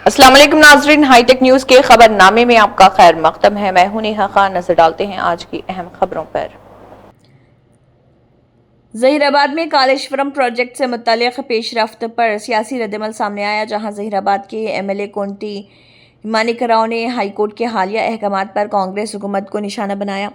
अस्सलाम वालेकुम नाजरीन, हाईटेक न्यूज के खबरनामे में आपका खैर मकदम है। मैं हूं नेहा खान। नजर डालते हैं आज की अहम खबरों पर। जहीराबाद में कालेश्वरम प्रोजेक्ट से मुतल्लिक पेशरफ्त पर सियासी रद्दमल सामने आया, जहां जहीराबाद के एमएलए कोंटी मानिकराव ने हाईकोर्ट के हालिया अहकाम पर कांग्रेस हुकूमत को निशाना बनाया।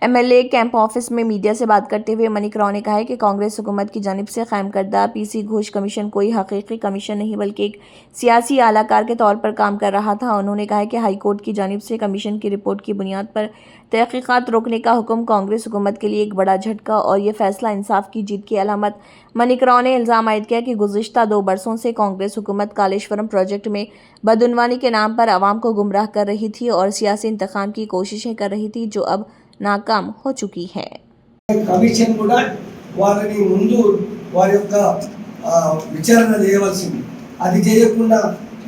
एमएलए कैंप ऑफिस में मीडिया से बात करते हुए मानिकराव ने कहा है कि कांग्रेस हुकूमत की जानिब से कायम करदा पीसी घोष कमीशन कोई हकीकी कमीशन नहीं बल्कि एक सियासी आलाकार के तौर पर काम कर रहा था। उन्होंने कहा कि हाई कोर्ट की जानिब से कमीशन की रिपोर्ट की बुनियाद पर तहकीकात रोकने का हुक्म कांग्रेस हुकूमत के लिए एक बड़ा झटका और ये फैसला इंसाफ की जीत की अलामत। मानिकराव ने इल्ज़ाम आयद किया कि गुज़िश्ता 2 बरसों से कांग्रेस हुकूमत कालेश्वरम प्रोजेक्ट में बदउनवानी के नाम पर आवाम को गुमराह कर रही थी और सियासी इंतकाम की कोशिशें कर रही थी, जो अब नाकाम हो चुकी है। కమిషన్ కూడా వారిని ముందు వారి యొక్క విచారణ చేయవలసింది. అది చేయకుండా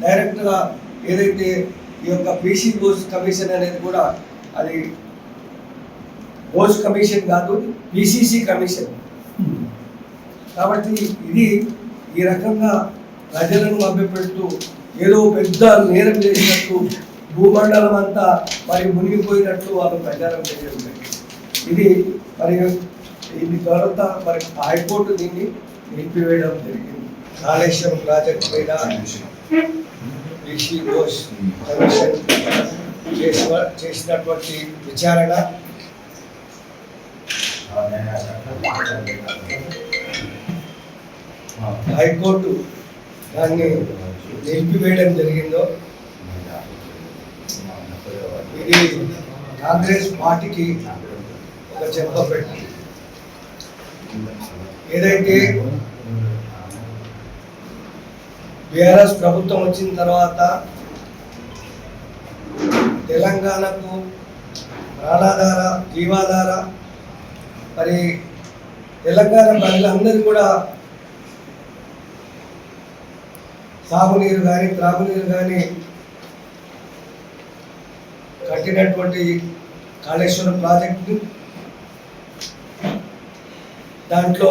డైరెక్ట్గా ఏదైతే ఈ యొక్క పీసీ ఘోష్ కమిషన్ అనేది కూడా అది ఘోష్ కమిషన్ కాదు, పీసీసీ కమిషన్. కాబట్టి ఇది ఈ రకంగా ప్రజలను మభ్యపెడుతూ ఏదో పెద్ద నేరం చేసినట్టు భూమండలం అంతా మరి మునిగిపోయినట్టు వాళ్ళు ప్రచారం చేయాలి. ఇది మరి ఇది తర్వాత మరి హైకోర్టు దీన్ని నిలిపివేయడం జరిగింది. కాళేశ్వరం ప్రాజెక్ట్ మీద పీసీ ఘోష్ కమిషన్ చేసినటువంటి విచారణ హైకోర్టు దాన్ని నిలిపివేయడం జరిగిందో ఇది కాంగ్రెస్ పార్టీకి ఒక చెప్పబెట్టి ఏదైతే బీఆర్ఎస్ ప్రభుత్వం వచ్చిన తర్వాత తెలంగాణకు ప్రాణాధార జీవాధార మరి తెలంగాణ ప్రజలందరూ కూడా సాగునీరు కానీ త్రాగునీరు కానీ కట్టినటువంటి కాళేశ్వరం ప్రాజెక్టు దాంట్లో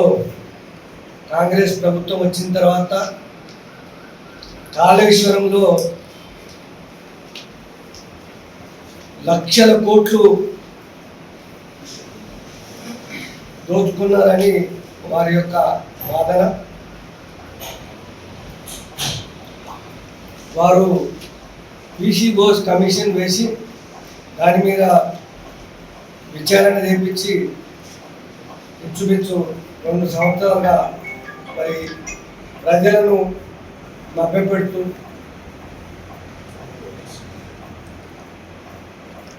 కాంగ్రెస్ ప్రభుత్వం వచ్చిన తర్వాత కాళేశ్వరంలో లక్షల కోట్లు దోచుకున్నారని వారి యొక్క వాదన. వారు పీసీ ఘోష్ కమిషన్ వేసి దాని మీద విచారణ చేపించి ఇంచుమించు 2 సంవత్సరాలుగా మరి ప్రజలను మభ్యపెడుతూ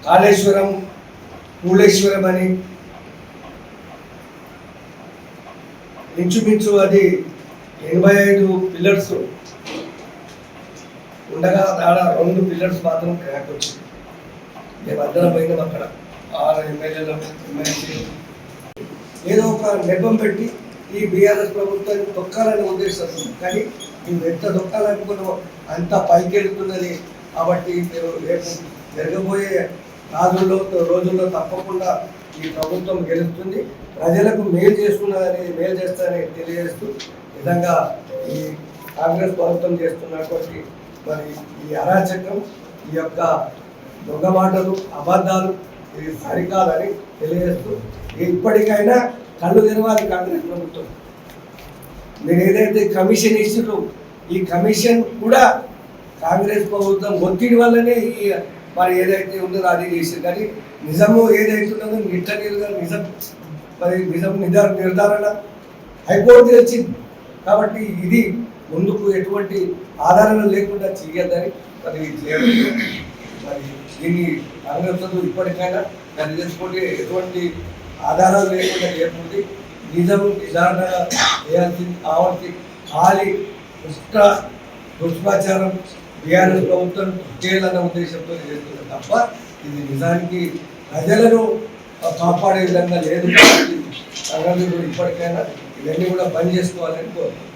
కాళేశ్వరం మూలేశ్వరం అని ఇంచుమించు అది 85 పిల్లర్స్ ఉండగా ఆడ 2 పిల్లర్స్ మాత్రం క్రాక్ వచ్చింది. మేమందరం పోయినాం అక్కడ 6 ఎమ్మెల్యేలు ఎమ్మెల్సీ ఏదో ఒక నెపం పెట్టి ఈ బీఆర్ఎస్ ప్రభుత్వాన్ని తొక్కాలని ఉద్దేశిస్తుంది. కానీ మేము ఎంత తొక్కాలనుకున్నామో అంత పైకి వెళ్తున్నది. కాబట్టి మీరు రేపు జరగబోయే రోజుల్లో తప్పకుండా ఈ ప్రభుత్వం గెలుస్తుంది, ప్రజలకు మేలు చేస్తున్నదని మేలు చేస్తారని తెలియజేస్తూ విధంగా ఈ కాంగ్రెస్ ప్రభుత్వం చేస్తున్నటువంటి మరి ఈ అరాచకం, ఈ యొక్క దొంగ మాటలు అబద్ధాలు ఇది సరికాదని తెలియజేస్తూ ఇప్పటికైనా కళ్ళు తెరవాలి కాంగ్రెస్ ప్రభుత్వం. మీరు ఏదైతే కమిషన్ ఇచ్చారో ఈ కమిషన్ కూడా కాంగ్రెస్ ప్రభుత్వం ఒత్తిడి వల్లనే ఈ మరి ఏదైతే ఉందో అది చేసింది. కానీ నిజము ఏదైతే ఉన్నదో నిట్టనీరుగా నిజం మరి నిజం నిర్ధారణ హైకోర్టు తెచ్చింది. కాబట్టి ఇది ముందుకు ఎటువంటి ఆధారాలు లేకుండా చేయొద్దని మరి మరి దీన్ని కాంగ్రెస్ ఇప్పటికైనా దాన్ని తెలుసుకుంటే ఎటువంటి ఆధారాలు లేకుండా చేయకుండా నిజం నిర్ధారణ చేయాల్సింది కావాల్సి ఖాళీ దుష్ప్రచారం బీఆర్ఎస్ ప్రభుత్వం చేయాలన్న ఉద్దేశంతో చేస్తుంది తప్ప ఇది నిజానికి ప్రజలను కాపాడే విధంగా లేదు. కాబట్టి ఇప్పటికైనా ఇవన్నీ కూడా బంద్ చేసుకోవాలని కోరుతున్నాను.